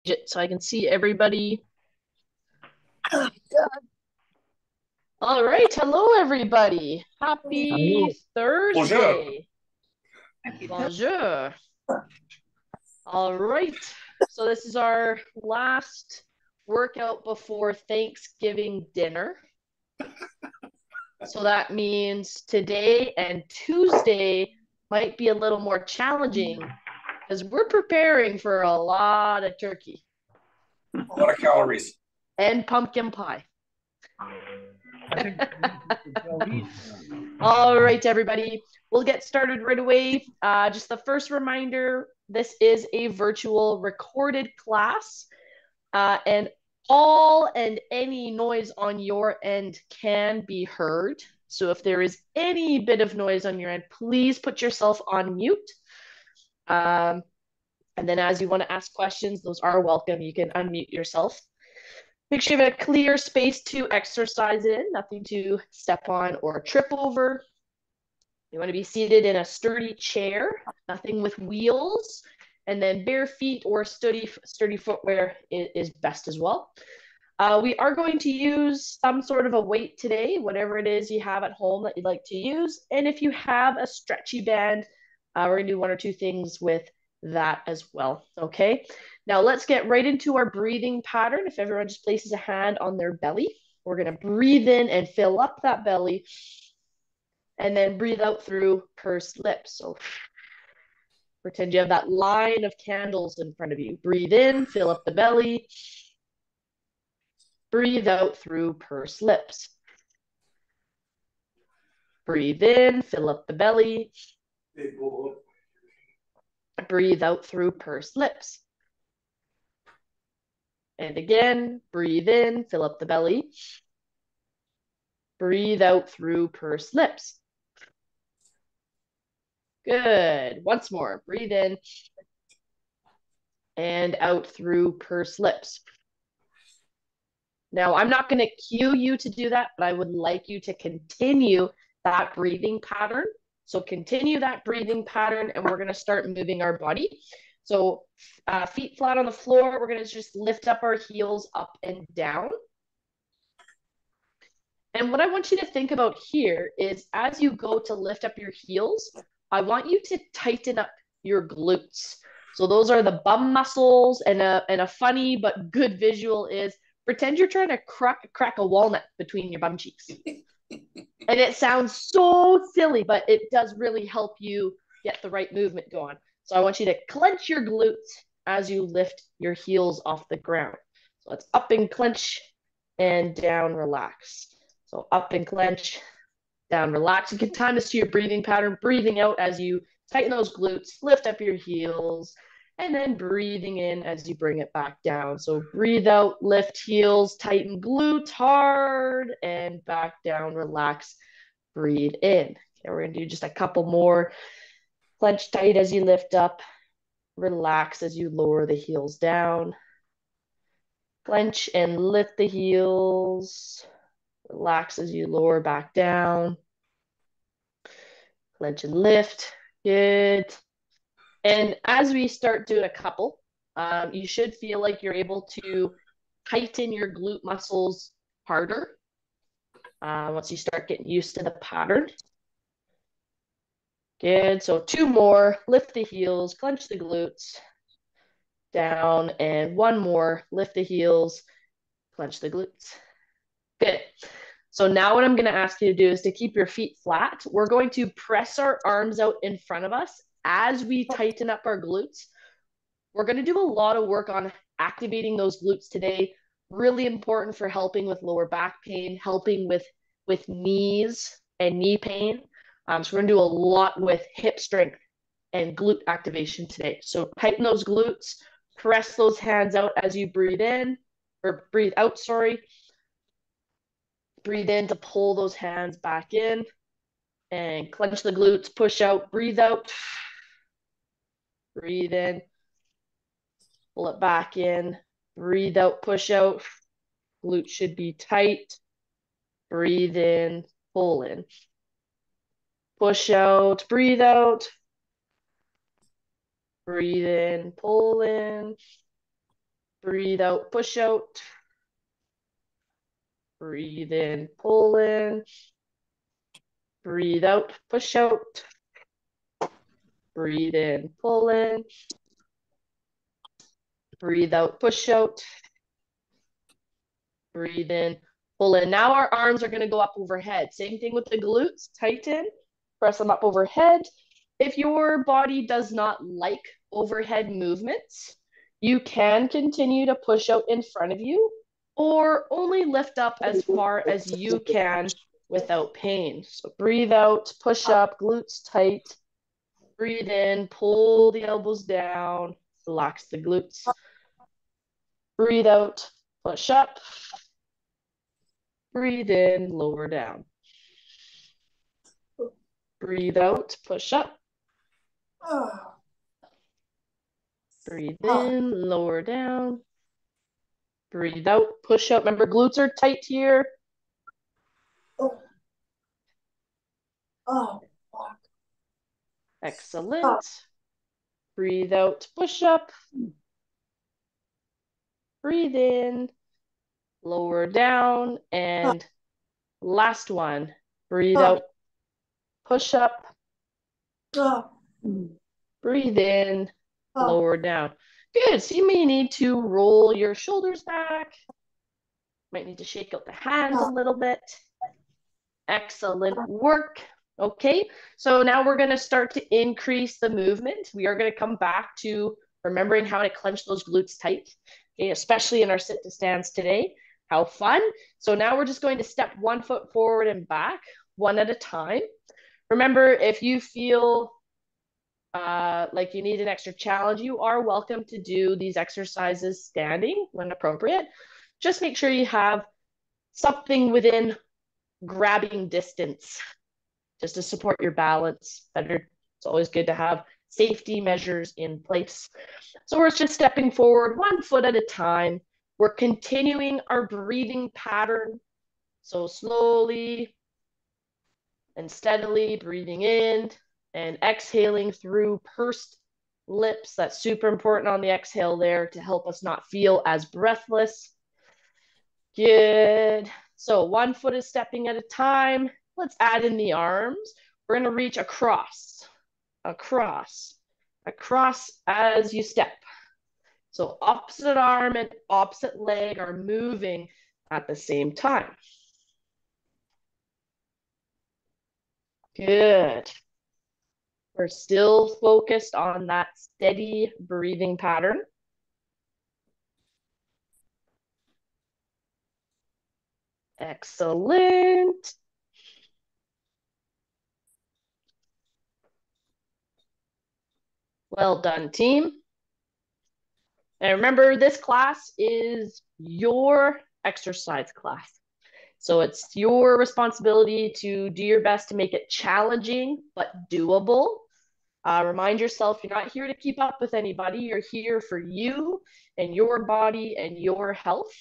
it so I can see everybody. All right. Hello, everybody. Happy Hello. Bonjour. Thursday. Bonjour. All right. So this is our last workout before Thanksgiving dinner. So that means today and Tuesday might be a little more challenging because we're preparing for a lot of turkey A lot of calories. and pumpkin pie. I think All right, everybody. We'll get started right away. Just the first reminder, this is a virtual recorded class, and all and any noise on your end can be heard. So if there is any bit of noise on your end, please put yourself on mute. Um, and then as you want to ask questions, those are welcome. You can unmute yourself. Make sure you have a clear space to exercise in, nothing to step on or trip over. You want to be seated in a sturdy chair, nothing with wheels, and then bare feet or sturdy footwear is best as well. We are going to use some sort of a weight today, whatever it is you have at home that you'd like to use. And if you have a stretchy band, we're going to do one or two things with that as well. Okay. Now let's get right into our breathing pattern. If everyone just places a hand on their belly, we're going to breathe in and fill up that belly and then breathe out through pursed lips. So pretend you have that line of candles in front of you. Breathe in, fill up the belly. Breathe out through pursed lips. Breathe in, fill up the belly. Breathe out through pursed lips. And again, breathe in, fill up the belly. Breathe out through pursed lips. Good. Once more. Breathe in and out through pursed lips. Now, I'm not going to cue you to do that, but I would like you to continue that breathing pattern. So continue that breathing pattern, and we're going to start moving our body. So feet flat on the floor. We're going to just lift up our heels up and down. And what I want you to think about here is as you go to lift up your heels, I want you to tighten up your glutes. So those are the bum muscles, and a funny but good visual is pretend you're trying to crack a walnut between your bum cheeks. And it sounds so silly, but it does really help you get the right movement going. So I want you to clench your glutes as you lift your heels off the ground. So it's up and clench and down, relax. So up and clench, down, relax. You can time this to your breathing pattern, breathing out as you tighten those glutes, lift up your heels, and then breathing in as you bring it back down. So breathe out, lift heels, tighten glutes hard, and back down, relax, breathe in. Okay, we're gonna do just a couple more. Clench tight as you lift up, relax as you lower the heels down. Clench and lift the heels, relax as you lower back down. Clench and lift. Good. And as we start doing a couple, you should feel like you're able to tighten your glute muscles harder once you start getting used to the pattern. Good. So two more. Lift the heels, clench the glutes down, and one more. Lift the heels, clench the glutes. Good. So now what I'm going to ask you to do is to keep your feet flat. We're going to press our arms out in front of us as we tighten up our glutes. We're going to do a lot of work on activating those glutes today. Really important for helping with lower back pain, helping with knees and knee pain. So we're going to do a lot with hip strength and glute activation today. So tighten those glutes, press those hands out as you breathe in, or breathe out, sorry. Breathe in to pull those hands back in and clench the glutes, push out, breathe out, breathe in, pull it back in, breathe out, push out. Glute should be tight. Breathe in, pull in. Push out, breathe out. Breathe in, pull in. Breathe out, push out. Breathe in, pull in. Breathe out, push out. Breathe in, pull in. Breathe out, push out. Breathe in, pull in. Now our arms are going to go up overhead. Same thing with the glutes. Tighten, press them up overhead. If your body does not like overhead movements, you can continue to push out in front of you or only lift up as far as you can without pain. So breathe out, push up, glutes tight. Breathe in, pull the elbows down, relax the glutes. Breathe out, push up. Breathe in, lower down. Breathe out, push up. Breathe in, lower down. Breathe out, push up. Remember, glutes are tight here. Excellent. Breathe out, push up. Breathe in, lower down. And last one. Breathe out, push up. Breathe in, lower down. Good. So you may need to roll your shoulders back. Might need to shake out the hands a little bit. Excellent work. Okay, so now we're going to start to increase the movement. We are going to come back to remembering how to clench those glutes tight, okay, especially in our sit to stands today. How fun. So now we're just going to step 1 foot forward and back, one at a time. Remember, if you feel like you need an extra challenge, you are welcome to do these exercises standing when appropriate. Just make sure you have something within grabbing distance just to support your balance better. It's always good to have safety measures in place. So we're just stepping forward 1 foot at a time. We're continuing our breathing pattern. So slowly and steadily breathing in and exhaling through pursed lips. That's super important on the exhale there to help us not feel as breathless. Good. So 1 foot is stepping at a time. Let's add in the arms. We're going to reach across, across, across as you step. So opposite arm and opposite leg are moving at the same time. Good. We're still focused on that steady breathing pattern. Excellent. Well done, team. And remember, this class is your exercise class. So it's your responsibility to do your best to make it challenging, but doable. Remind yourself you're not here to keep up with anybody. You're here for you and your body and your health.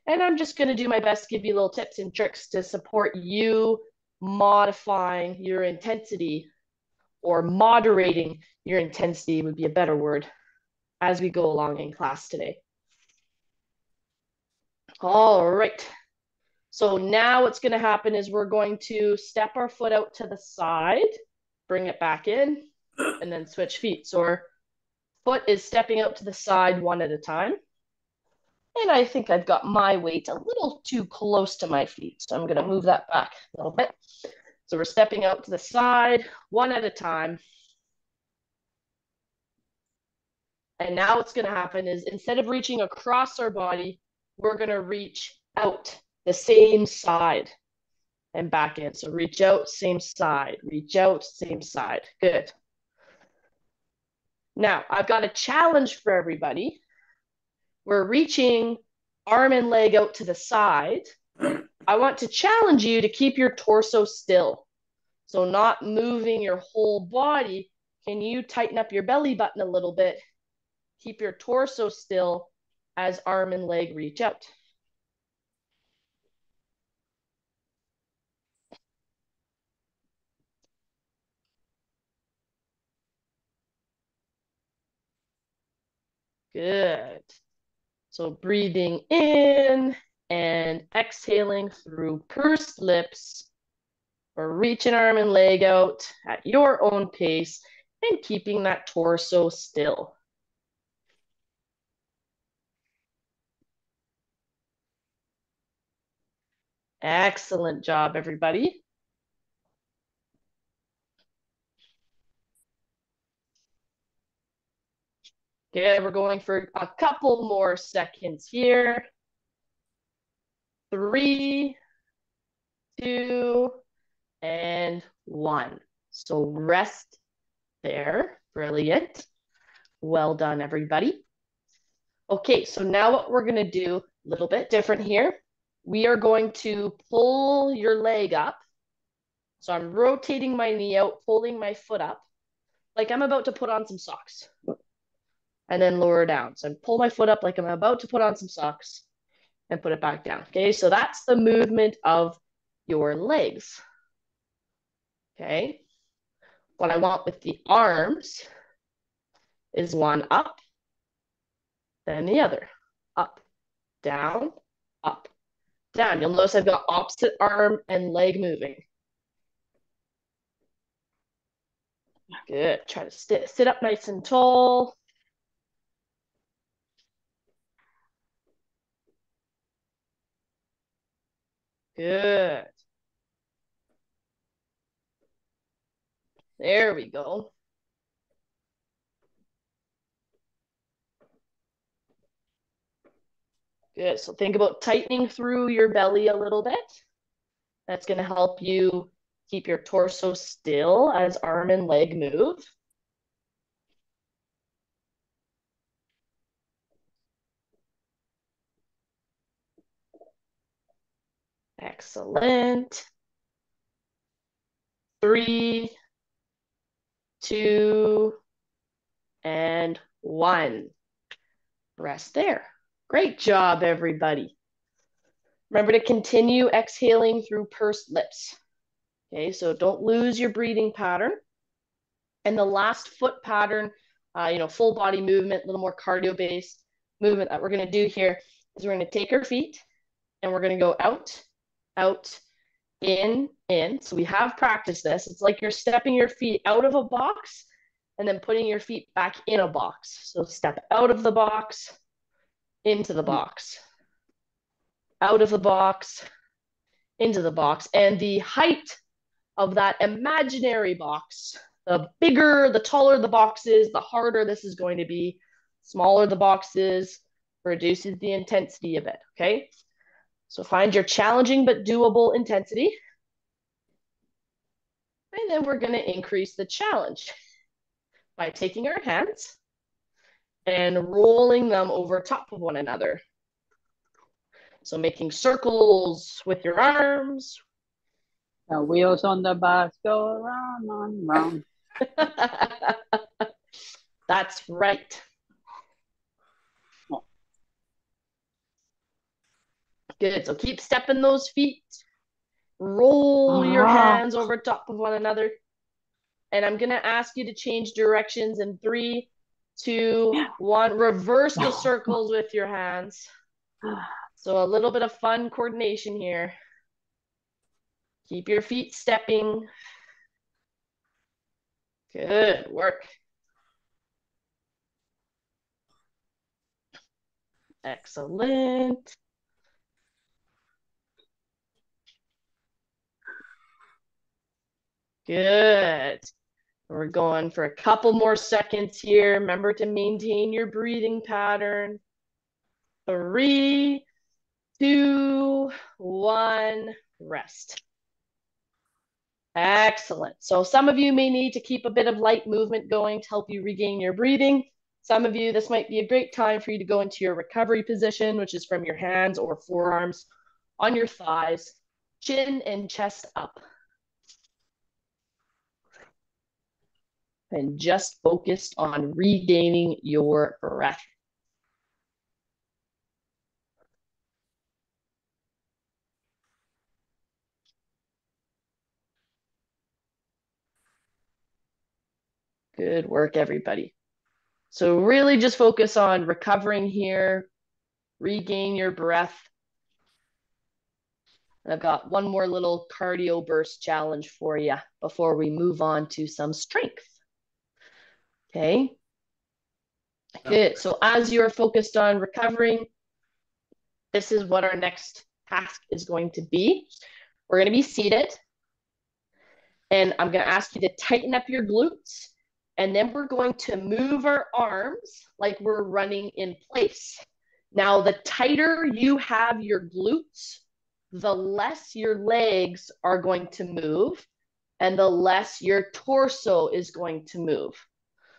And I'm just going to do my best to give you little tips and tricks to support you modifying your intensity, or moderating your intensity would be a better word, as we go along in class today. All right. So now what's going to happen is we're going to step our foot out to the side, bring it back in, and then switch feet. So our foot is stepping out to the side one at a time. And I think I've got my weight a little too close to my feet. So I'm going to move that back a little bit. So we're stepping out to the side one at a time. And now what's going to happen is instead of reaching across our body, we're going to reach out the same side and back in. So reach out, same side, reach out, same side. Good. Now, I've got a challenge for everybody. We're reaching arm and leg out to the side. I want to challenge you to keep your torso still. So not moving your whole body. Can you tighten up your belly button a little bit? Keep your torso still as arm and leg reach out. Good. So breathing in and exhaling through pursed lips, or reach an arm and leg out at your own pace and keeping that torso still. Excellent job, everybody. Good, we're going for a couple more seconds here. 3, 2, and 1. So rest there. Brilliant. Well done, everybody. Okay, so now what we're going to do, a little bit different here. We are going to pull your leg up. So I'm rotating my knee out, holding my foot up, like I'm about to put on some socks. And then lower down. So I pull my foot up like I'm about to put on some socks and put it back down. Okay, so that's the movement of your legs. Okay, what I want with the arms is one up, then the other. Up, down, up, down. You'll notice I've got opposite arm and leg moving. Good. Try to sit up nice and tall. Good. There we go. Good. So think about tightening through your belly a little bit. That's going to help you keep your torso still as arm and leg move. Excellent. 3, 2, and 1. Rest there. Great job, everybody. Remember to continue exhaling through pursed lips. Okay, so don't lose your breathing pattern. And the last foot pattern, full body movement, a little more cardio-based movement that we're going to do here is we're going to take our feet and we're going to go out, out, in. So we have practiced this. It's like you're stepping your feet out of a box and then putting your feet back in a box. So step out of the box, into the box, out of the box, into the box. And the height of that imaginary box, the bigger, the taller the box is, the harder this is going to be. Smaller the box is, reduces the intensity a bit, okay? So find your challenging but doable intensity. And then we're going to increase the challenge by taking our hands and rolling them over top of one another. So making circles with your arms. The wheels on the bus go round and round. That's right. Good. So keep stepping those feet. Roll your hands over top of one another. And I'm going to ask you to change directions in 3, 2, 1. Reverse the circles with your hands. So a little bit of fun coordination here. Keep your feet stepping. Good work. Excellent. Good. We're going for a couple more seconds here. Remember to maintain your breathing pattern. 3, 2, 1, rest. Excellent. So some of you may need to keep a bit of light movement going to help you regain your breathing. Some of you, this might be a great time for you to go into your recovery position, which is from your hands or forearms on your thighs, chin and chest up. And just focus on regaining your breath. Good work, everybody. So really just focus on recovering here, regain your breath. I've got one more little cardio burst challenge for you before we move on to some strength. Okay. Good. So as you're focused on recovering, this is what our next task is going to be. We're going to be seated, and I'm going to ask you to tighten up your glutes, and then we're going to move our arms like we're running in place. Now, the tighter you have your glutes, the less your legs are going to move, and the less your torso is going to move.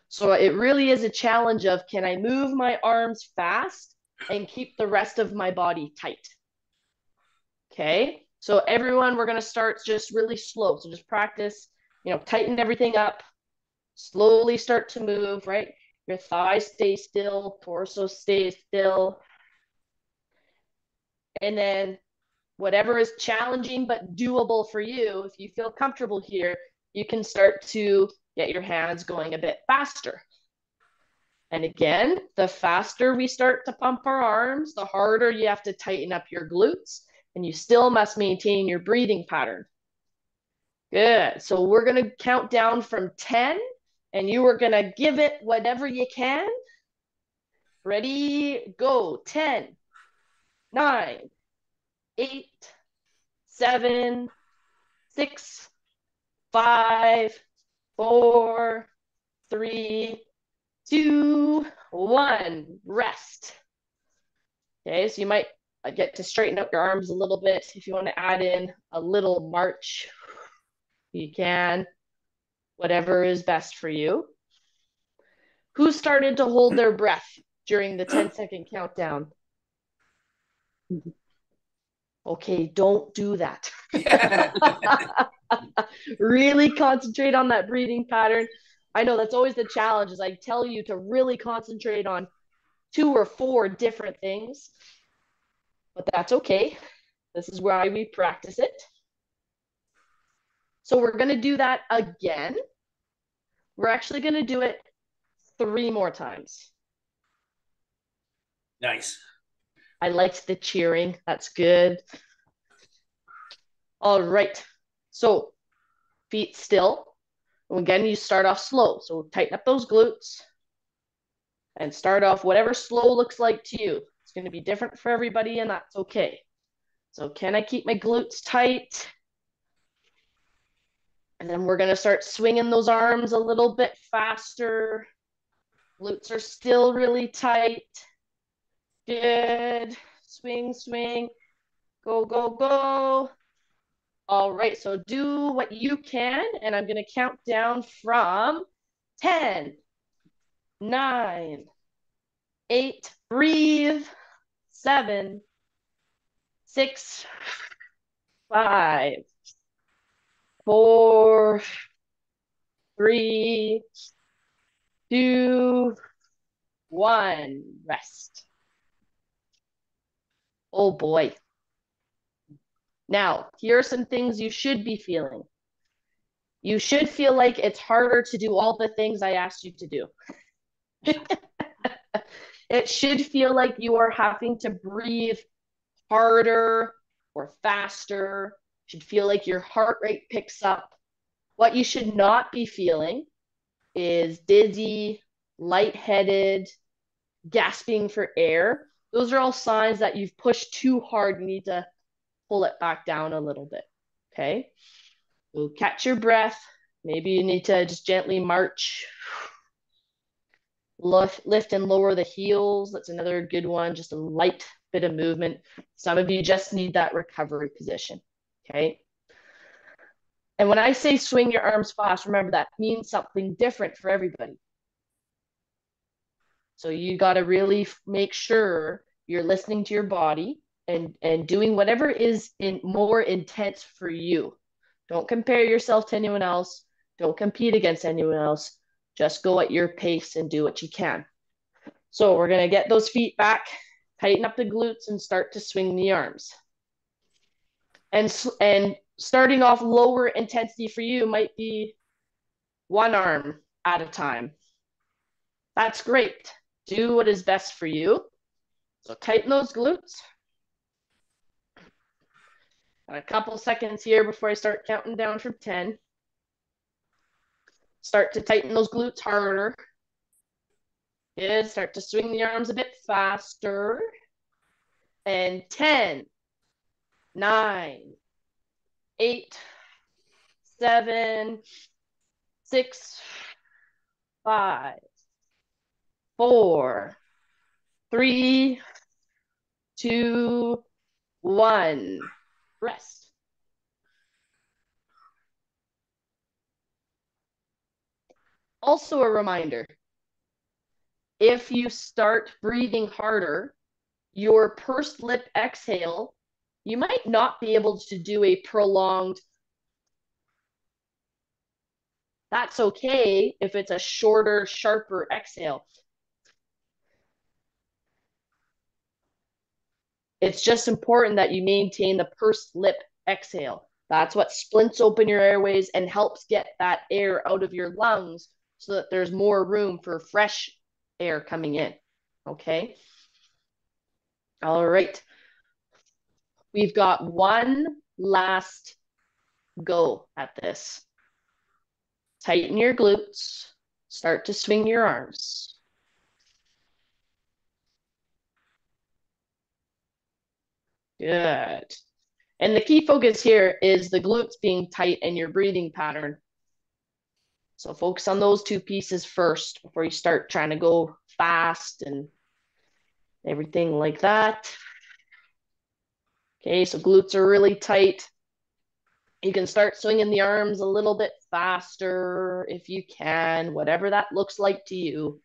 So it really is a challenge of, can I move my arms fast and keep the rest of my body tight? Okay, so everyone, we're going to start just really slow. So just practice, tighten everything up, slowly start to move, right? Your thighs stay still, torso stays still. And then whatever is challenging but doable for you, if you feel comfortable here, you can start to get your hands going a bit faster. And again, the faster we start to pump our arms, the harder you have to tighten up your glutes, and you still must maintain your breathing pattern. Good. So we're going to count down from 10, and you are going to give it whatever you can. Ready, go. 10, 9, 8, 7, 6, 5, 4, 3, 2, 1. Rest. Okay, so you might get to straighten up your arms a little bit. If you want to add in a little march, you can. Whatever is best for you. Who started to hold their breath during the 10-second countdown? Okay, don't do that. Really concentrate on that breathing pattern. I know that's always the challenge, is I tell you to really concentrate on 2 or 4 different things, but that's okay. This is why we practice it. So we're going to do that again. We're actually going to do it 3 more times. Nice. I liked the cheering. That's good. All right. So feet still. And again, you start off slow. So tighten up those glutes and start off whatever slow looks like to you. It's going to be different for everybody, and that's okay. So can I keep my glutes tight? And then we're going to start swinging those arms a little bit faster. Glutes are still really tight. Good. Swing, swing. Go, go, go. All right, so do what you can, and I'm going to count down from 10, 9, 8, breathe, 7, 6, 5, 4, 3, 2, 1. Rest. Oh boy. Now, here are some things you should be feeling. You should feel like it's harder to do all the things I asked you to do. It should feel like you are having to breathe harder or faster. It should feel like your heart rate picks up. What you should not be feeling is dizzy, lightheaded, gasping for air. Those are all signs that you've pushed too hard. You need to pull it back down a little bit. Okay. So catch your breath. Maybe you need to just gently march. Lift and lower the heels. That's another good one. Just a light bit of movement. Some of you just need that recovery position. Okay. And when I say swing your arms fast, remember that means something different for everybody. So you got to really make sure you're listening to your body and doing whatever is more intense for you. Don't compare yourself to anyone else. Don't compete against anyone else. Just go at your pace and do what you can. So we're going to get those feet back, tighten up the glutes, and start to swing the arms. And starting off lower intensity for you might be one arm at a time. That's great. Do what is best for you. So tighten those glutes. Got a couple seconds here before I start counting down from 10. Start to tighten those glutes harder. Good. Start to swing the arms a bit faster. And 10, 9, 8, 7, 6, 5, 4, 3, 2, 1. Rest. Also a reminder, if you start breathing harder, your pursed lip exhale, you might not be able to do a prolonged. That's okay if it's a shorter, sharper exhale. It's just important that you maintain the pursed lip exhale. That's what splints open your airways and helps get that air out of your lungs so that there's more room for fresh air coming in. Okay. All right. We've got one last go at this. Tighten your glutes. Start to swing your arms. Good. And the key focus here is the glutes being tight and your breathing pattern. So focus on those two pieces first before you start trying to go fast and everything like that. Okay, so glutes are really tight. You can start swinging the arms a little bit faster if you can, whatever that looks like to you.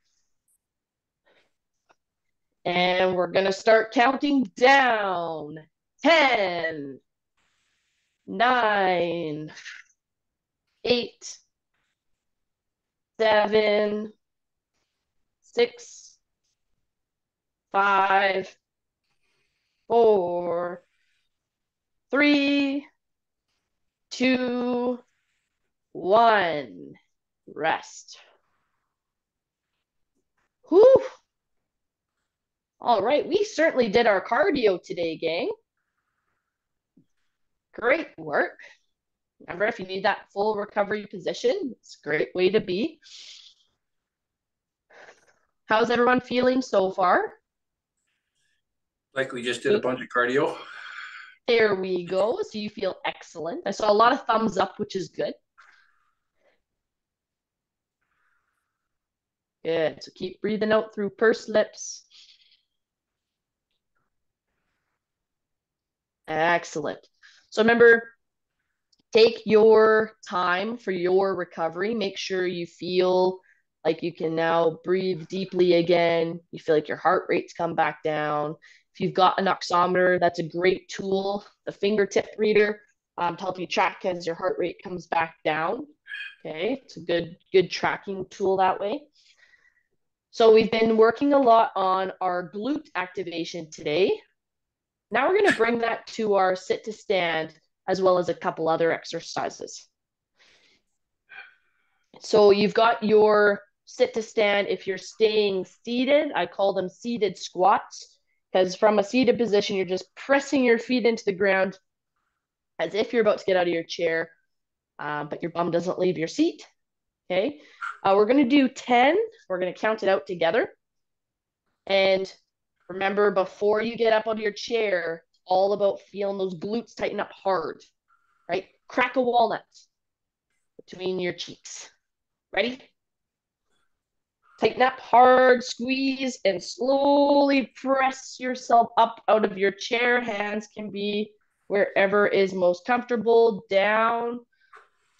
And we're going to start counting down. 10, 9, 8, 7, 6, 5, 4, 3, 2, 1. Rest. Whew. All right, we certainly did our cardio today, gang. Great work. Remember, if you need that full recovery position, it's a great way to be. How's everyone feeling so far? Like we just did a bunch of cardio. There we go. So you feel excellent. I saw a lot of thumbs up, which is good. Good. So keep breathing out through pursed lips. Excellent. So remember, take your time for your recovery. Make sure you feel like you can now breathe deeply again. You feel like your heart rate's come back down. If you've got an oximeter, that's a great tool. The fingertip reader to help you track as your heart rate comes back down. Okay, it's a good tracking tool that way. So we've been working a lot on our glute activation today. Now we're going to bring that to our sit to stand as well as a couple other exercises. So you've got your sit to stand. If you're staying seated, I call them seated squats, because from a seated position, you're just pressing your feet into the ground as if you're about to get out of your chair, but your bum doesn't leave your seat. Okay. We're going to do 10. We're going to count it out together. And remember, before you get up out of your chair, it's all about feeling those glutes tighten up hard, right? Crack a walnut between your cheeks. Ready? Tighten up hard, squeeze, and slowly press yourself up out of your chair. Hands can be wherever is most comfortable. Down,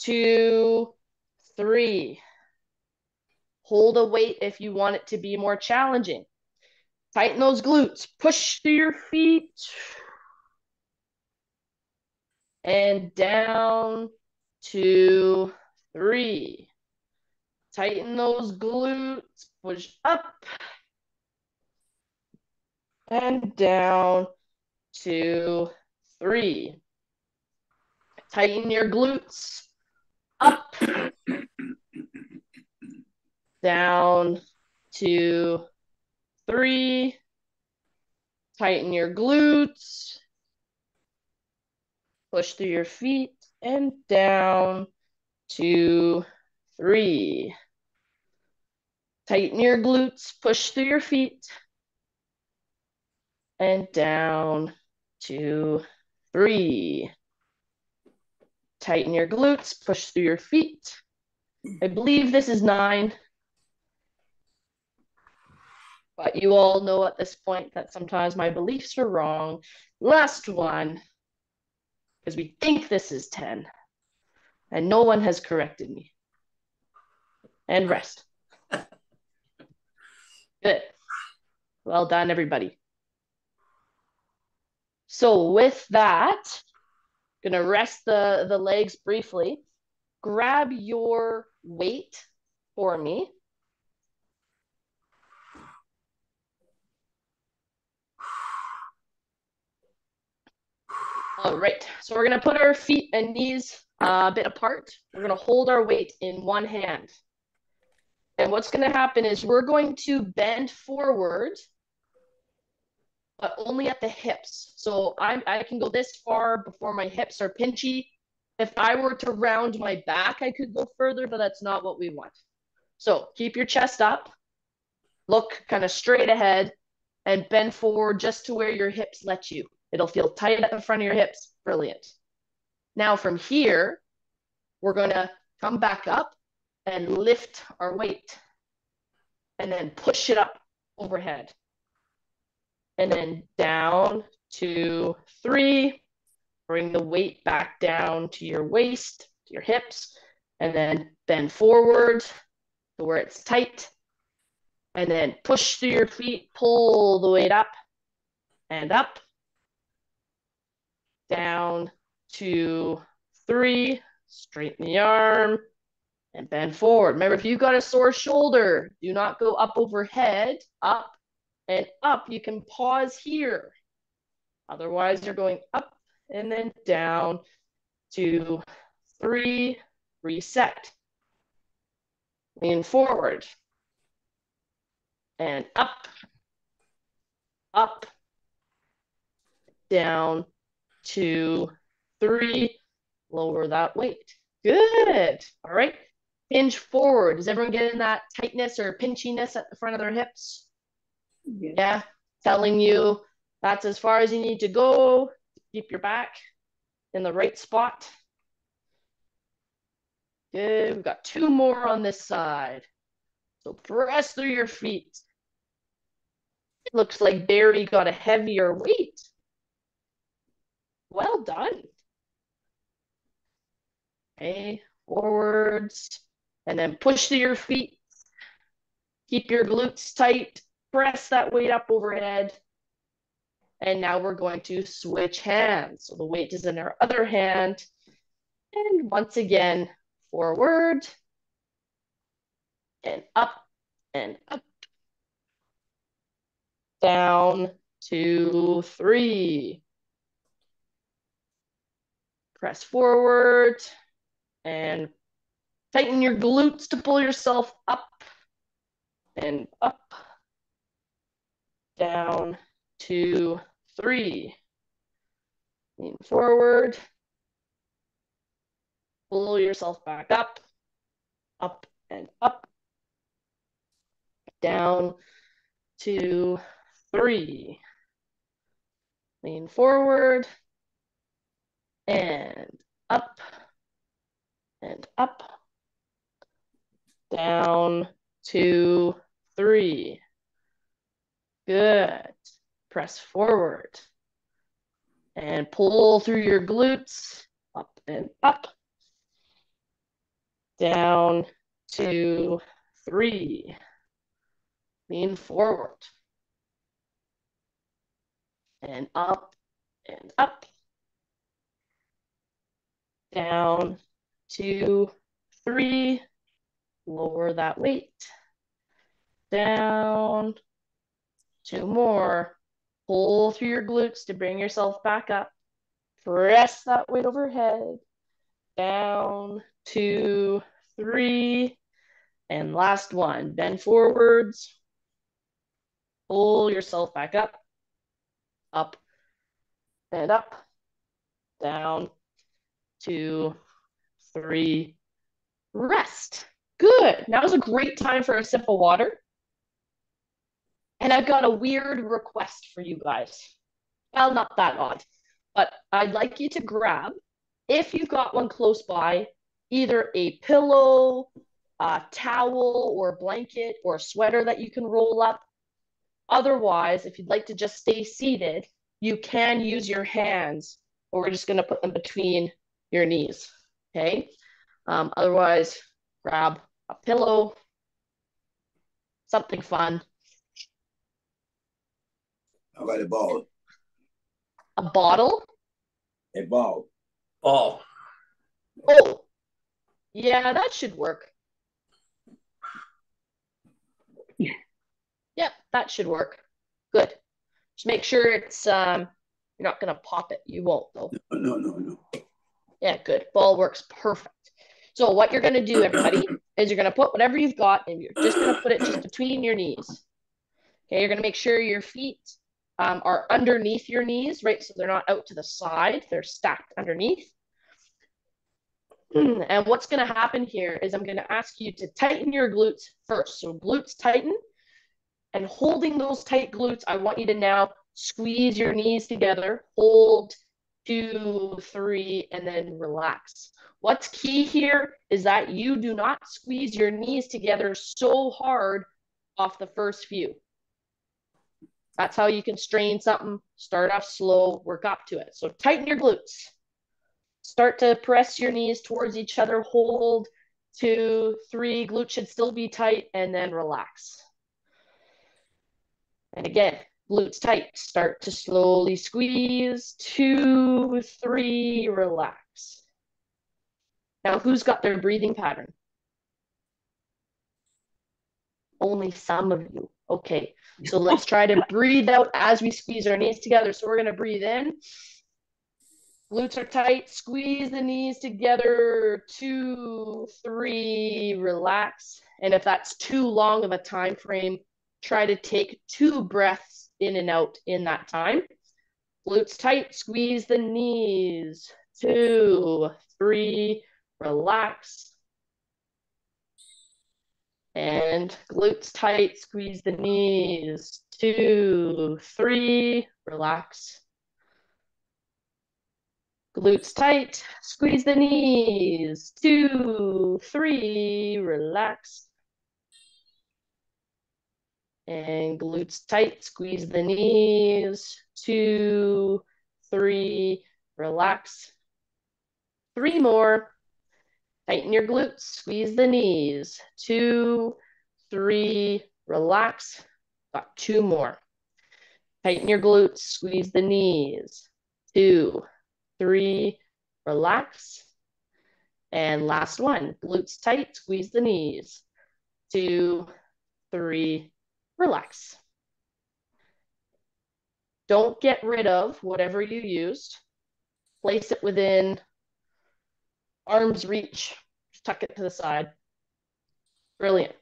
2, 3. Hold a weight if you want it to be more challenging. Tighten those glutes. Push through your feet. And down, 2, 3. Tighten those glutes. Push up. And down, 2, 3. Tighten your glutes. Up. Down, 2, 3. Tighten your glutes. Push through your feet and down, 2, 3. Tighten your glutes, push through your feet and down, 2, 3. Tighten your glutes, push through your feet. I believe this is 9. But you all know at this point that sometimes my beliefs are wrong. Last one, because we think this is 10. And no one has corrected me. And rest. Good. Well done, everybody. So with that, gonna rest the legs briefly. Grab your weight for me. All right, so we're gonna put our feet and knees a bit apart. We're gonna hold our weight in one hand. And what's gonna happen is we're going to bend forward, but only at the hips. So I can go this far before my hips are pinchy. If I were to round my back, I could go further, but that's not what we want. So keep your chest up, look kind of straight ahead, and bend forward just to where your hips let you. It'll feel tight at the front of your hips. Brilliant. Now from here, we're going to come back up and lift our weight and then push it up overhead. And then down, 2, 3. Bring the weight back down to your waist, to your hips, and then bend forward to where it's tight. And then push through your feet, pull the weight up and up, down, 2, 3. Straighten the arm and bend forward. Remember, if you've got a sore shoulder, do not go up overhead, up and up. You can pause here. Otherwise, you're going up and then down, 2, 3. Reset. Lean forward and up, up, down, 2, 3. Lower that weight. Good. All right. Hinge forward. Is everyone getting that tightness or pinchiness at the front of their hips? Yeah. Telling you that's as far as you need to go. Keep your back in the right spot. Good. We've got 2 more on this side. So press through your feet. It looks like Barry got a heavier weight. Well done. Okay, forwards, and then push through your feet. Keep your glutes tight. Press that weight up overhead. And now we're going to switch hands. So the weight is in our other hand. And once again, forward and up and up. Down, 2, 3. Press forward and tighten your glutes to pull yourself up and up. Down, 2, 3. Lean forward. Pull yourself back up and up. Down, 2, 3. Lean forward and up and up. Down, 2, 3. Good. Press forward and pull through your glutes, up and up. Down, 2, 3. Lean forward and up and up. Down, 2, 3. Lower that weight. Down. 2 more. Pull through your glutes to bring yourself back up. Press that weight overhead. Down, 2, 3. And last one. Bend forwards. Pull yourself back up. up and up, down, 2, 3, rest. Good. Now is a great time for a sip of water. And I've got a weird request for you guys. Well, not that odd, but I'd like you to grab, if you've got one close by, either a pillow, a towel, or a blanket, or a sweater that you can roll up. Otherwise, if you'd like to just stay seated, you can use your hands, or we're just going to put them between your knees. Okay. Otherwise, grab a pillow, something fun. How about a ball? A bottle? A ball. Ball. Oh, yeah, that should work. Yep, that should work. Good. Just make sure it's you're not gonna pop it. You won't though. No. Yeah, good. Ball works perfect. So what you're gonna do, everybody, is you're gonna put whatever you've got and you're just gonna put it just between your knees. Okay, you're gonna make sure your feet are underneath your knees, right? So they're not out to the side, they're stacked underneath. And what's gonna happen here is I'm gonna ask you to tighten your glutes first. So glutes tighten, and holding those tight glutes, I want you to now squeeze your knees together, hold 2, 3, and then relax. What's key here is that you do not squeeze your knees together so hard off the first few. That's how you can strain something. Start off slow, work up to it. So tighten your glutes. Start to press your knees towards each other, hold 2, 3, glutes should still be tight, and then relax. And again, glutes tight. Start to slowly squeeze. 2, 3, relax. Now, who's got their breathing pattern? Only some of you. Okay, so let's try to breathe out as we squeeze our knees together. So we're going to breathe in. Glutes are tight. Squeeze the knees together. 2, 3, relax. And if that's too long of a time frame, try to take 2 breaths in and out in that time. Glutes tight, squeeze the knees. 2, 3, relax. And glutes tight, squeeze the knees. 2, 3, relax. Glutes tight, squeeze the knees. 2, 3, relax. And glutes tight, squeeze the knees. 2, 3, relax. 3 more. Tighten your glutes, squeeze the knees. 2, 3, relax. Got 2 more. Tighten your glutes, squeeze the knees. 2, 3, relax. And last one, glutes tight, squeeze the knees. 2, 3, relax. Don't get rid of whatever you used. Place it within arm's reach. Just tuck it to the side. Brilliant.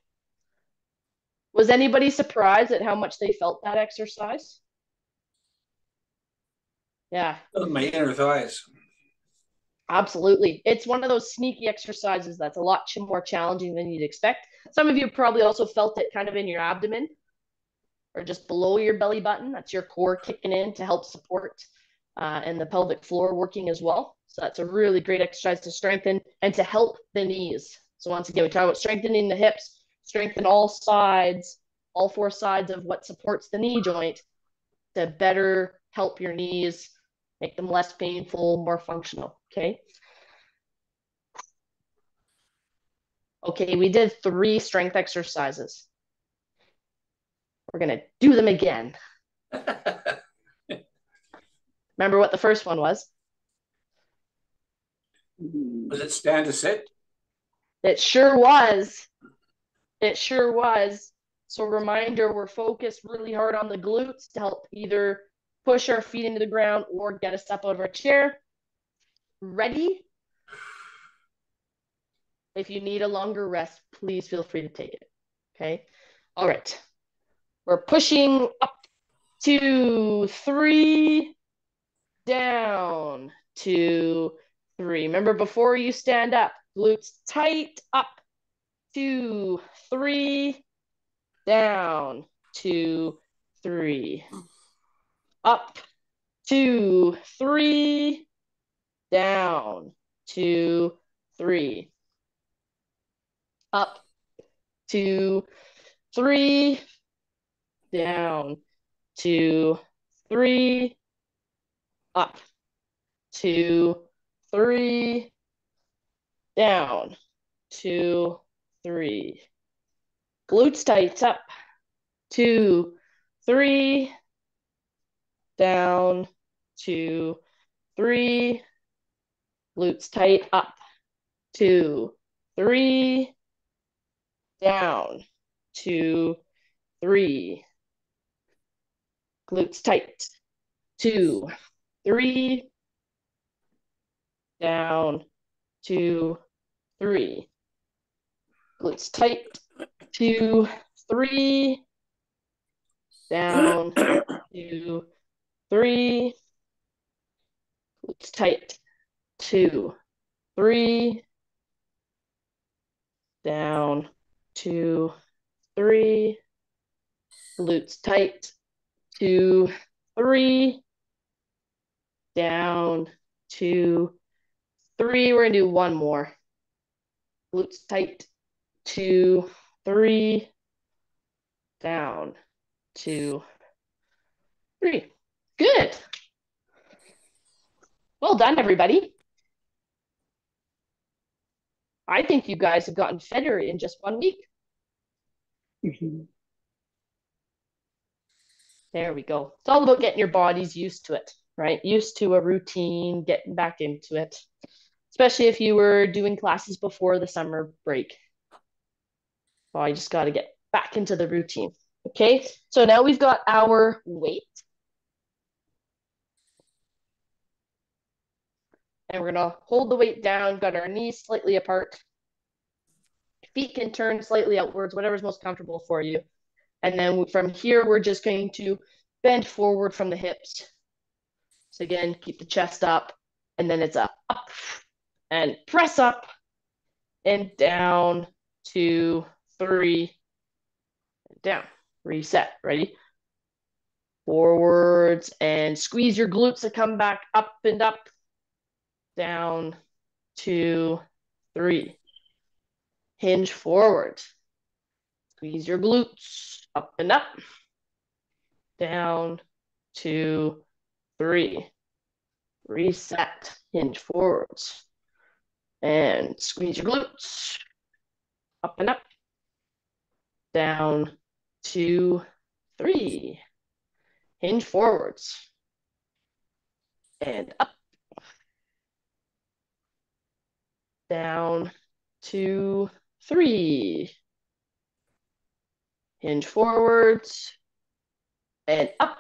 Was anybody surprised at how much they felt that exercise? Yeah. My inner thighs. Absolutely. It's one of those sneaky exercises that's a lot more challenging than you'd expect. Some of you probably also felt it kind of in your abdomen or just below your belly button. That's your core kicking in to help support and the pelvic floor working as well. So that's a really great exercise to strengthen and to help the knees. So once again, we talk about strengthening the hips, strengthen all sides, all 4 sides of what supports the knee joint to better help your knees, make them less painful, more functional, okay? Okay, we did 3 strength exercises. We're gonna do them again. Remember what the first one was? Was it stand to sit? It sure was. It sure was. So reminder, we're focused really hard on the glutes to help either push our feet into the ground or get us up out of our chair. Ready? If you need a longer rest, please feel free to take it. Okay. All right. We're pushing up 2, 3, down, 2, 3. Remember, before you stand up, glutes tight, up, 2, 3, down, 2, 3. Up, 2, 3, down, 2, 3. Up, 2, 3, down, 2, 3. Up, 2, 3, down, 2, 3. Glutes tight, up, 2, 3, down, 2, 3. Glutes tight, up, 2, 3, down, 2, 3. Glutes tight, 2, 3, down, 2, 3. Glutes tight, 2, 3, down, 2, 3. Glutes tight, 2, 3, down, 2, 3. Glutes tight, 2, 3, down, 2, 3. We're gonna do one more. Glutes tight, 2, 3, down, 2, 3. Good. Well done, everybody. I think you guys have gotten fitter in just 1 week. There we go. It's all about getting your bodies used to it, right? Used to a routine, getting back into it, especially if you were doing classes before the summer break. Well, I just got to get back into the routine. Okay, so now we've got our weight. And we're gonna hold the weight down, got our knees slightly apart. Feet can turn slightly outwards, whatever's most comfortable for you. And then from here, we're just going to bend forward from the hips. So again, keep the chest up, and then it's up, and press up, and down, 2, 3, down. Reset, ready? Forwards, and squeeze your glutes to come back up and up, down, 2, 3. Hinge forward. Squeeze your glutes up and up, down, 2, 3. Reset, hinge forwards, and squeeze your glutes up and up, down, 2, 3. Hinge forwards and up, down, 2, 3. Hinge forwards and up,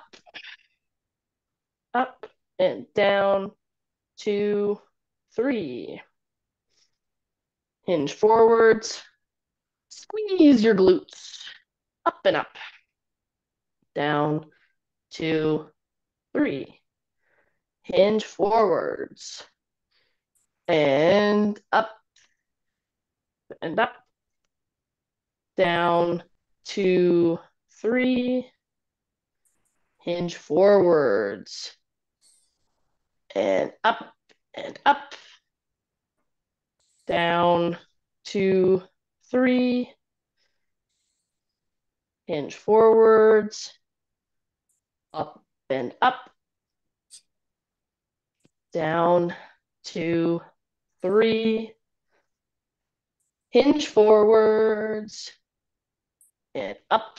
and down, 2, 3. Hinge forwards, squeeze your glutes up and up, down, 2, 3. Hinge forwards and up, down, 2, 3. Hinge forwards and up, down, 2, 3. Hinge forwards, up and up, down, 2, 3. Hinge forwards and up,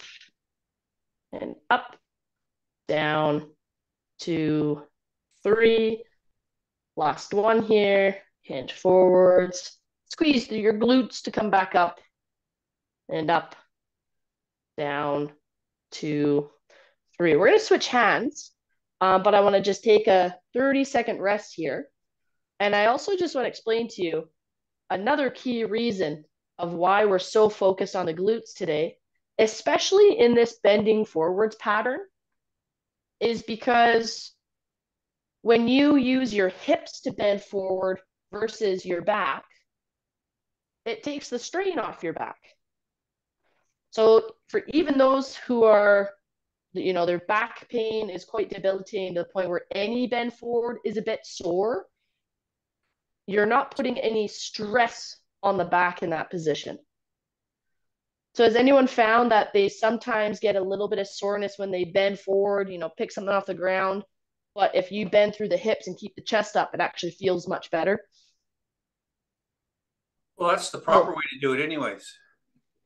down, 2, 3. Last one here. Hinge forwards. Squeeze through your glutes to come back up and up, down, 2, 3. We're going to switch hands, but I want to just take a 30-second rest here. And I also just want to explain to you another key reason of why we're so focused on the glutes today, especially in this bending forwards pattern. is because when you use your hips to bend forward versus your back, it takes the strain off your back. So for even those who are, their back pain is quite debilitating to the point where any bend forward is a bit sore, you're not putting any stress on the back in that position. So has anyone found that they sometimes get a little bit of soreness when they bend forward, pick something off the ground, but if you bend through the hips and keep the chest up, it actually feels much better? Well, that's the proper way to do it anyways.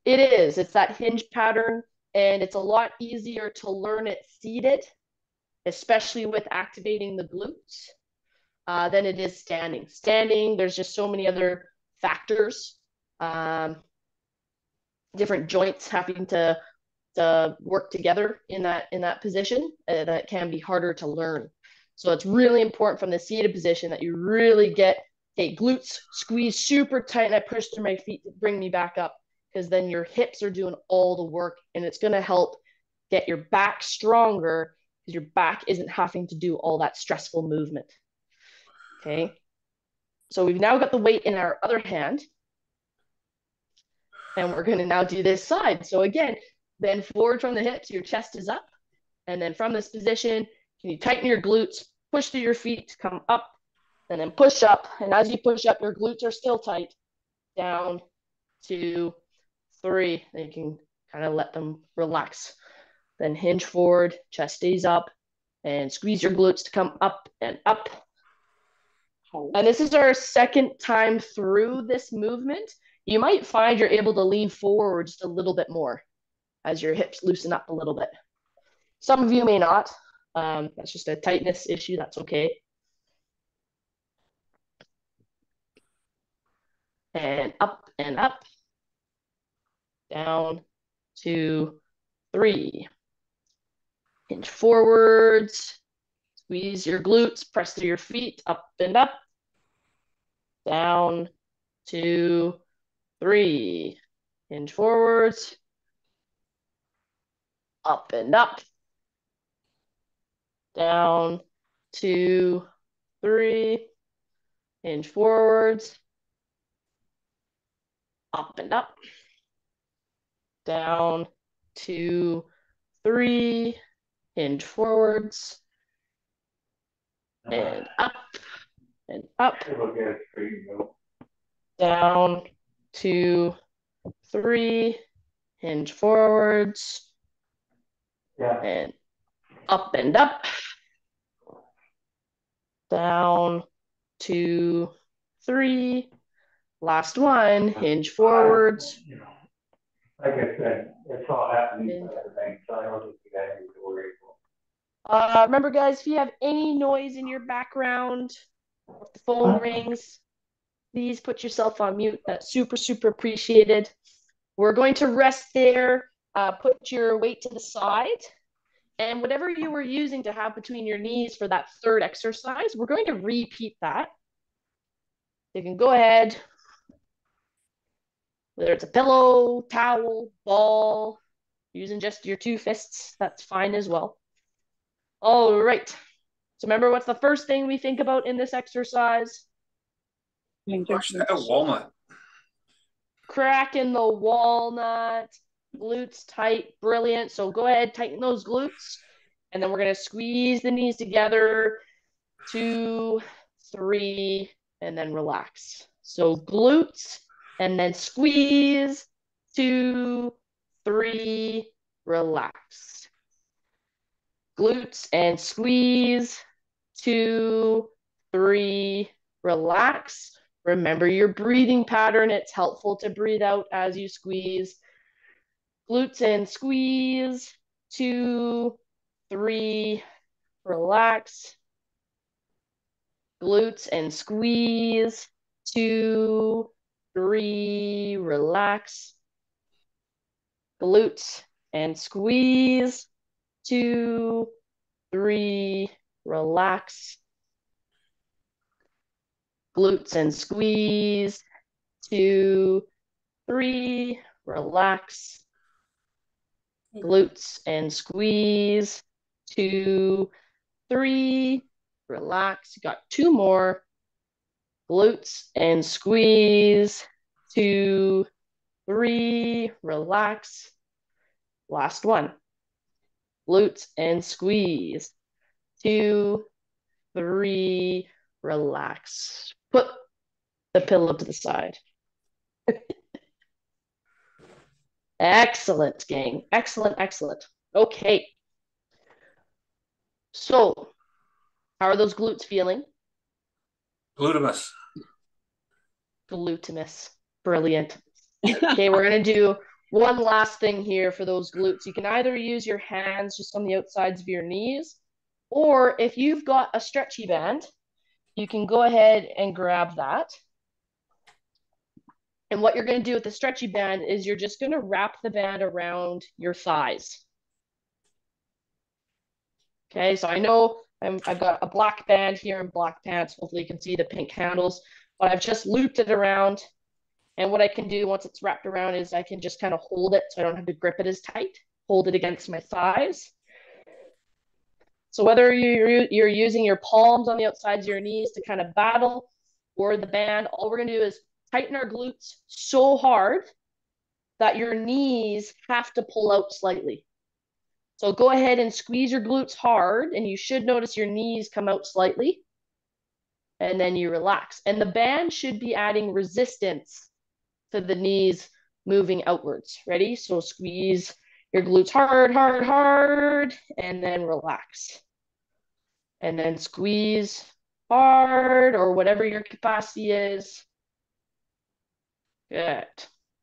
It is. It's that hinge pattern, and it's a lot easier to learn it seated, especially with activating the glutes, than it is standing. Standing, there's just so many other factors, different joints having to work together in that position, that can be harder to learn. So it's really important from the seated position that you really get, okay, glutes squeeze super tight, and I push through my feet to bring me back up, because then your hips are doing all the work, and it's going to help get your back stronger because your back isn't having to do all that stressful movement. Okay. So we've now got the weight in our other hand, and we're going to now do this side. So again, bend forward from the hips, your chest is up. And then from this position, can you tighten your glutes, push through your feet, come up, and then push up. And as you push up, your glutes are still tight. Down, 2, 3. Then you can kind of let them relax. Then hinge forward, chest stays up, and squeeze your glutes to come up and up. And this is our second time through this movement. You might find you're able to lean forward just a little bit more as your hips loosen up a little bit. Some of you may not. That's just a tightness issue. That's okay. And up and up. Down, 2, 3. Hinge forwards. Squeeze your glutes. Press through your feet. Up and up. Down, 2, 3. Hinge forwards. Up and up. Down, 2, 3. Hinge forwards. Up and up. Down, 2, 3. Hinge forwards. And up and up. Down, 2, 3. Hinge forwards. And up and up. Down, 2, 3. Last one, hinge forwards. Like I said, it's all happening for everything, so I don't think you guys need to worry about. Remember, guys, if you have any noise in your background, if the phone rings, please put yourself on mute. That's super, super appreciated. We're going to rest there. Put your weight to the side. And whatever you were using to have between your knees for that third exercise, we're going to repeat that. You can go ahead, whether it's a pillow, towel, ball, using just your 2 fists, that's fine as well. All right. So remember, what's the first thing we think about in this exercise? Watch that walnut. Cracking the walnut. Glutes tight. Brilliant. So go ahead, tighten those glutes. And then we're going to squeeze the knees together. 2, 3, and then relax. So glutes, and then squeeze. 2, 3, relax. Glutes and squeeze. 2, 3, relax. Remember your breathing pattern. It's helpful to breathe out as you squeeze. Glutes and squeeze. 2, 3, relax. Glutes and squeeze. 2, 3, relax. Glutes and squeeze. 2, 3, relax. Glutes and squeeze. 2, 3, relax. Glutes and squeeze. 2, 3, relax. You got 2 more. Glutes and squeeze. 2, 3, relax. Last one. Glutes and squeeze. 2, 3, relax. Put the pillow to the side. Excellent, gang. Excellent, excellent. Okay. So, how are those glutes feeling? Glutamus. Glutamus. Brilliant. Okay, we're going to do one last thing here for those glutes. You can either use your hands just on the outsides of your knees, or if you've got a stretchy band, you can go ahead and grab that. And what you're going to do with the stretchy band is you're just going to wrap the band around your thighs. Okay, so I know I've got a black band here and black pants. Hopefully you can see the pink handles, but I've just looped it around. And what I can do once it's wrapped around is I can just kind of hold it so I don't have to grip it as tight, hold it against my thighs. So whether you're using your palms on the outsides of your knees to kind of battle or the band, all we're going to do is tighten our glutes so hard that your knees have to pull out slightly. So go ahead and squeeze your glutes hard, and you should notice your knees come out slightly, and then you relax. And the band should be adding resistance to the knees moving outwards. Ready? So squeeze your glutes hard, hard, hard, and then relax. And then squeeze hard, or whatever your capacity is. Good.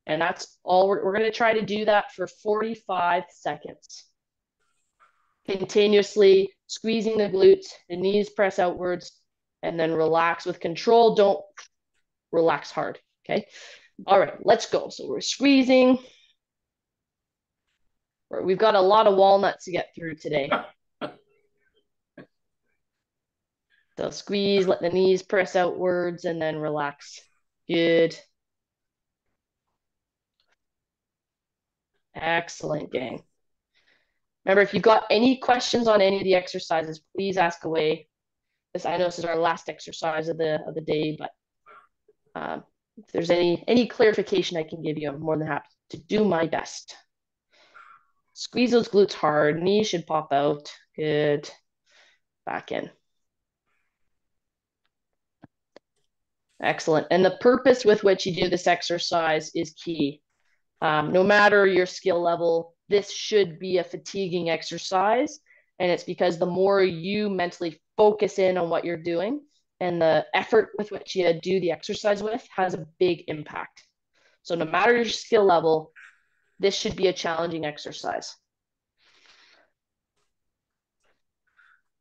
And that's all we're going to try to do that for 45 seconds. Continuously squeezing the glutes, the knees press outwards, and then relax with control. Don't relax hard, okay? All right, let's go. So we're squeezing. We've got a lot of walnuts to get through today. So squeeze, let the knees press outwards, and then relax. Good. Excellent, gang. Remember, if you've got any questions on any of the exercises, please ask away. I know this is our last exercise of the day, but if there's any clarification I can give you, I'm more than happy to do my best. Squeeze those glutes hard. Knees should pop out. Good. Back in. Excellent. And the purpose with which you do this exercise is key. No matter your skill level, this should be a fatiguing exercise. And it's because the more you mentally focus in on what you're doing and the effort with which you do the exercise with has a big impact. So no matter your skill level, this should be a challenging exercise.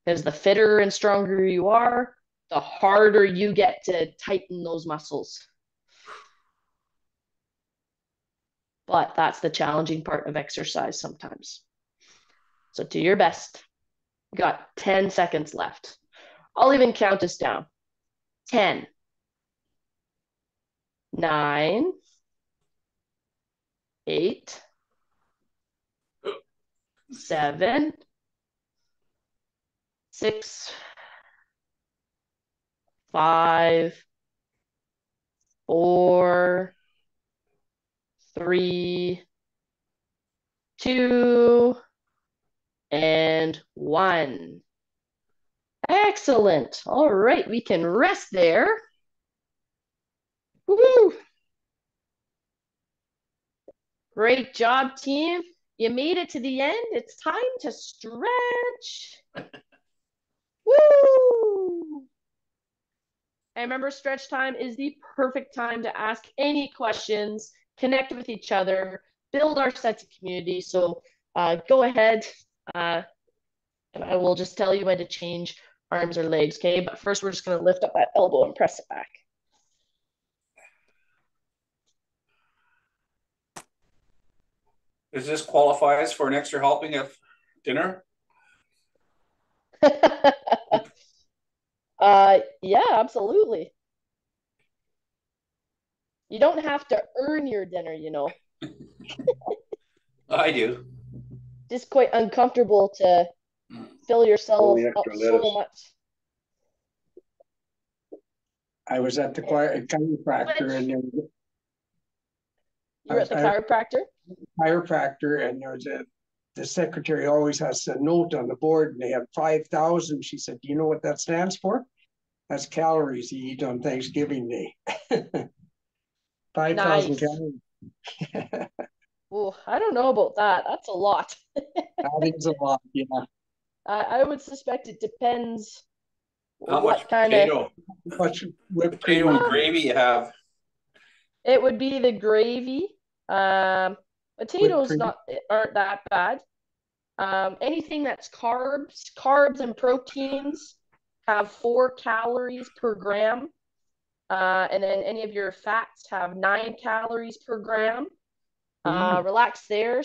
Because the fitter and stronger you are, the harder you get to tighten those muscles. But that's the challenging part of exercise sometimes. So do your best. You got 10 seconds left. I'll even count us down. 10, 9, 8, 7, 6, 5, 4, 3, 2, and 1. Excellent. All right, we can rest there. Woo! Great job, team. You made it to the end. It's time to stretch. Woo! And remember, stretch time is the perfect time to ask any questions, connect with each other, build our sense of community. So go ahead, and I will just tell you when to change arms or legs, okay? But first, we're just going to lift up that elbow and press it back. Does this qualifies for an extra helping of dinner? Yeah, absolutely. You don't have to earn your dinner, you know. I do. Just quite uncomfortable to fill yourself the up extra so lettuce. much. I was at the chiropractor and there was You're at the I- chiropractor? chiropractor and there was the secretary always has a note on the board and they have 5,000. She said, "Do you know what that stands for?" That's calories you eat on Thanksgiving Day. 5,000 Nice. calories. Oh, I don't know about that. That's a lot. That is a lot, yeah. I would suspect it depends How much what kind of. Much whipped cream. potato and gravy you have? It would be the gravy. Potatoes cream. aren't that bad. Anything that's carbs and proteins have 4 calories per gram. And then any of your fats have 9 calories per gram. Relax there.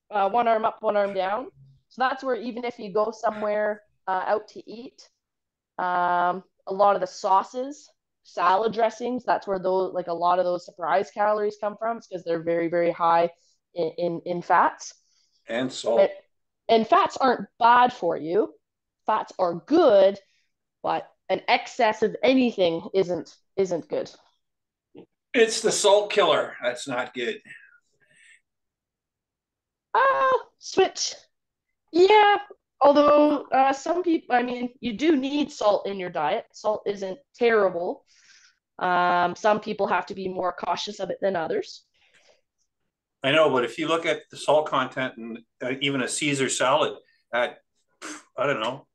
One arm up, one arm down. So that's where even if you go somewhere out to eat, a lot of the sauces, salad dressings, that's where those like a lot of those surprise calories come from. It's because they're very, very high in fats. And salt. And fats aren't bad for you. Fats are good, but an excess of anything isn't good. It's the salt killer. That's not good. Switch. Yeah. Although some people, I mean, you do need salt in your diet. Salt isn't terrible. Some people have to be more cautious of it than others. I know, but if you look at the salt content and even a Caesar salad at, I don't know,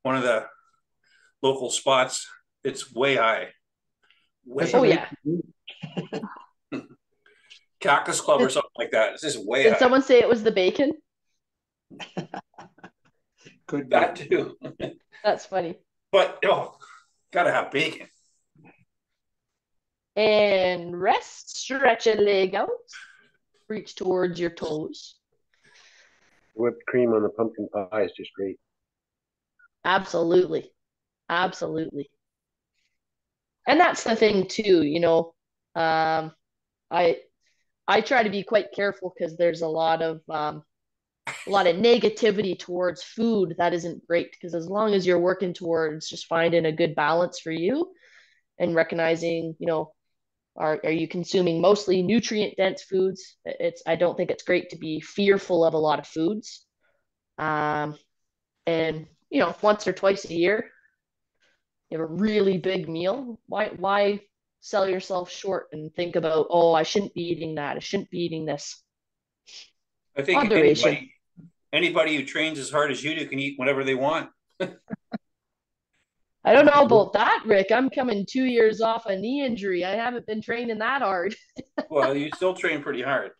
one of the local spots, it's way high. Oh yeah. Cactus Club or something like that. It's just way Did high. someone say it was the bacon? Could be. That too. That's funny. But gotta have bacon. And rest, stretch a leg out, reach towards your toes. Whipped cream on the pumpkin pie is just great. Absolutely. Absolutely. And that's the thing too, I try to be quite careful because there's a lot of negativity towards food that isn't great, because as long as you're working towards just finding a good balance for you and recognizing, are you consuming mostly nutrient dense foods? I don't think it's great to be fearful of a lot of foods. And once or twice a year, you have a really big meal. Why sell yourself short and think about, oh, I shouldn't be eating that. I shouldn't be eating this. I think Moderation. anybody who trains as hard as you do can eat whatever they want. I don't know about that, Rick. I'm coming 2 years off a knee injury. I haven't been training that hard. Well, you still train pretty hard.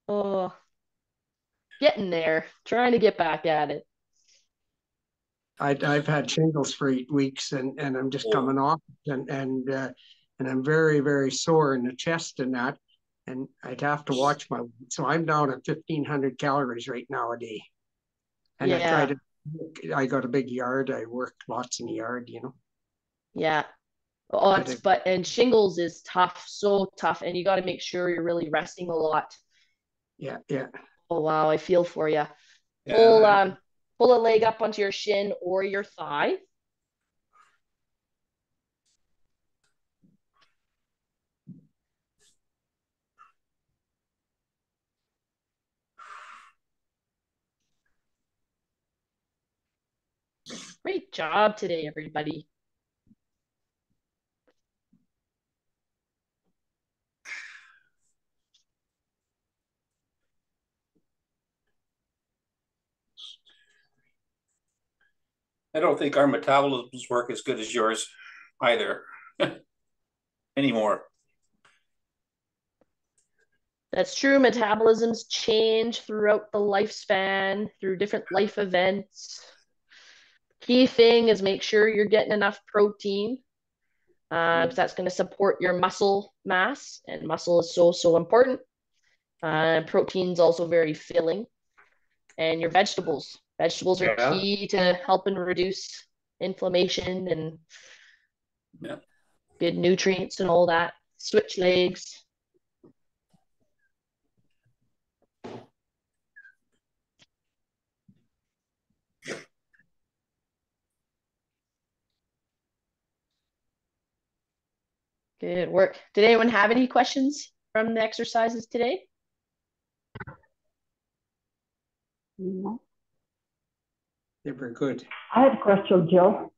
Oh, getting there. Trying to get back at it. I've had shingles for 8 weeks and I'm just coming off and I'm very, very sore in the chest and that. And I'd have to watch so I'm down at 1,500 calories right now a day. And Yeah. I got a big yard. I work lots in the yard, Yeah. And shingles is tough, so tough. And you got to make sure you're really resting a lot. Yeah. Oh, wow. I feel for you. Yeah. Pull a leg up onto your shin or your thigh. Great job today, everybody. I don't think our metabolisms work as good as yours either anymore. That's true. Metabolisms change throughout the lifespan through different life events. Key thing is make sure you're getting enough protein, because that's going to support your muscle mass, and muscle is so important. Protein's also very filling. And your vegetables. Vegetables are key to helping reduce inflammation and good nutrients and all that. Switch legs. Good work. Did anyone have any questions from the exercises today? No. They were good. I have a question, Jill.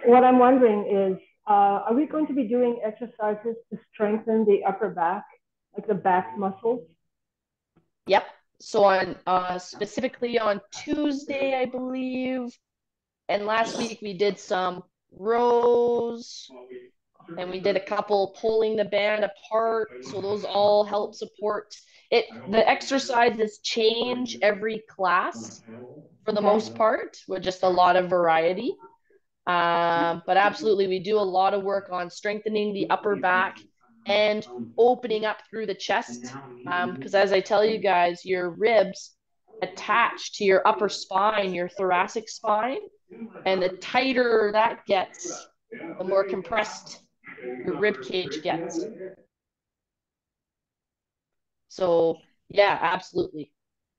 What I'm wondering is, are we going to be doing exercises to strengthen the upper back, like the back muscles? Yep. So on specifically on Tuesday, I believe, and last week we did some rows and we did a couple pulling the band apart. So those all help support it. The exercises change every class for the most part, with just a lot of variety. But absolutely, we do a lot of work on strengthening the upper back and opening up through the chest. Because as I tell you guys, your ribs attach to your upper spine, your thoracic spine, and the tighter that gets, the more compressed your rib cage gets. So yeah, absolutely.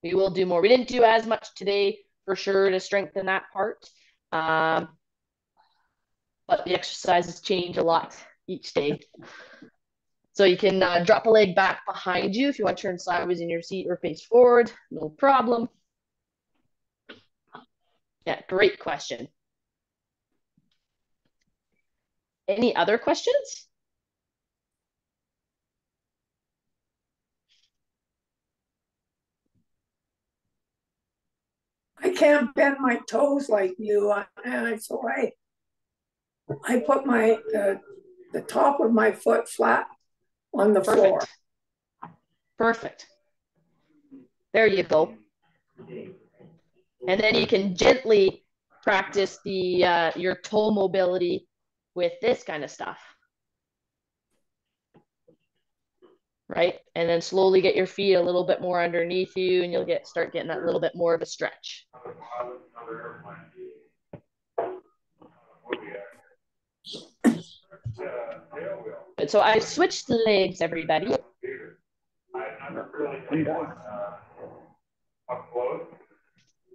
We will do more. We didn't do as much today for sure to strengthen that part. But the exercises change a lot each day. So you can drop a leg back behind you if you want to turn sideways in your seat or face forward, no problem. Yeah, great question. Any other questions? I can't bend my toes like you, and so I put my the top of my foot flat on the floor. Perfect. There you go. And then you can gently practice the your toe mobility with this kind of stuff. Right? And then slowly get your feet a little bit more underneath you and you'll start getting that little bit more of a stretch. But so I switched legs, everybody.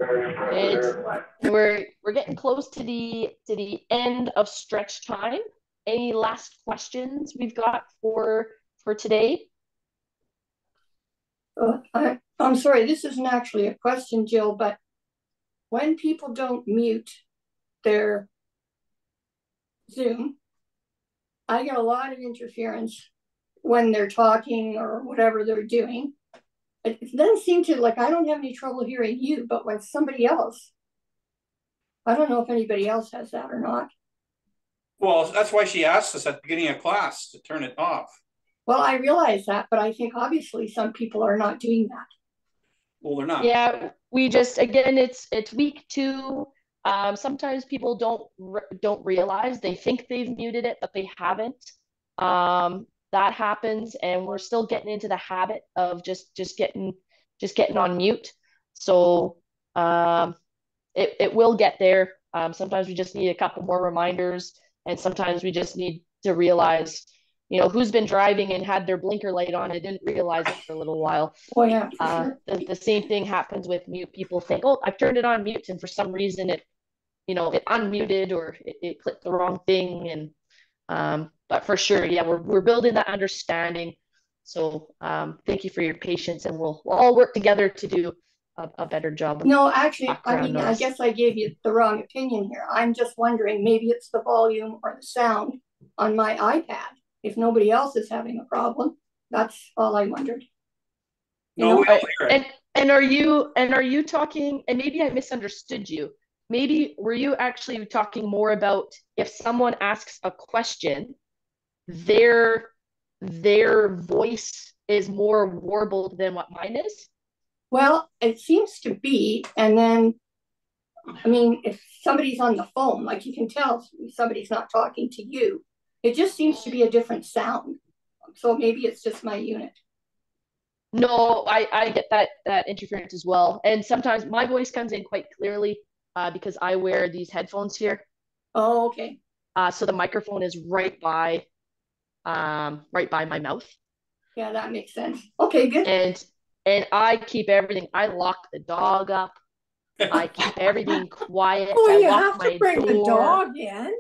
And we're getting close to the end of stretch time. Any last questions we've got for today? I'm sorry, this isn't actually a question, Jill, but when people don't mute their Zoom, I get a lot of interference when they're talking or whatever they're doing. It doesn't seem to, like, I don't have any trouble hearing you, but when somebody else, I don't know if anybody else has that or not. Well, that's why she asked us at the beginning of class to turn it off. Well, I realize that, but I think obviously some people are not doing that. Well, they're not. Yeah, we just, again, it's week 2. Sometimes people don't realize, they think they've muted it, but they haven't. That happens, and we're still getting into the habit of just getting on mute. So it will get there. Sometimes we just need a couple more reminders, and sometimes we just need to realize, who's been driving and had their blinker light on and didn't realize it for a little while. Oh yeah, for sure. The same thing happens with mute. People think, oh, I've turned it on mute, and for some reason it unmuted or it clicked the wrong thing. And but for sure, yeah, we're building that understanding. So thank you for your patience, and we'll all work together to do a better job. No, actually, I guess I gave you the wrong opinion here. I'm just wondering, maybe it's the volume or the sound on my iPad. If nobody else is having a problem, that's all I wondered. No, we don't hear it. And are you talking, and maybe I misunderstood you. Maybe were you actually talking more about if someone asks a question, their voice is more warbled than what mine is? Well, it seems to be. And then, I mean, if somebody's on the phone, like you can tell somebody's not talking to you, it just seems to be a different sound. So maybe it's just my unit. No, I get that interference as well. And sometimes my voice comes in quite clearly because I wear these headphones here. Oh, okay. So the microphone is right by my mouth. Yeah, that makes sense. Okay, good. And I keep everything. I lock the dog up. I keep everything quiet. Oh, I you lock have to my bring door. the dog in.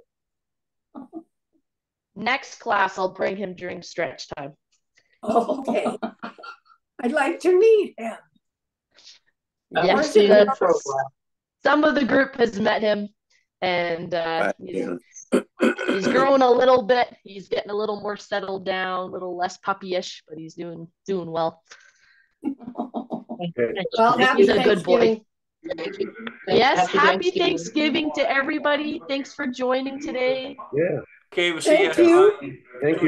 next class, I'll bring him during stretch time. Oh, okay. I'd like to meet him. Yes, some of the group has met him, and he's growing a little bit. He's getting a little more settled down, a little less puppyish, but he's doing well. Well, He's a good boy. Thanksgiving. Yes, happy Thanksgiving to everybody. Thanks for joining today. Yeah. Okay, we'll see Thank you. you. Thank you.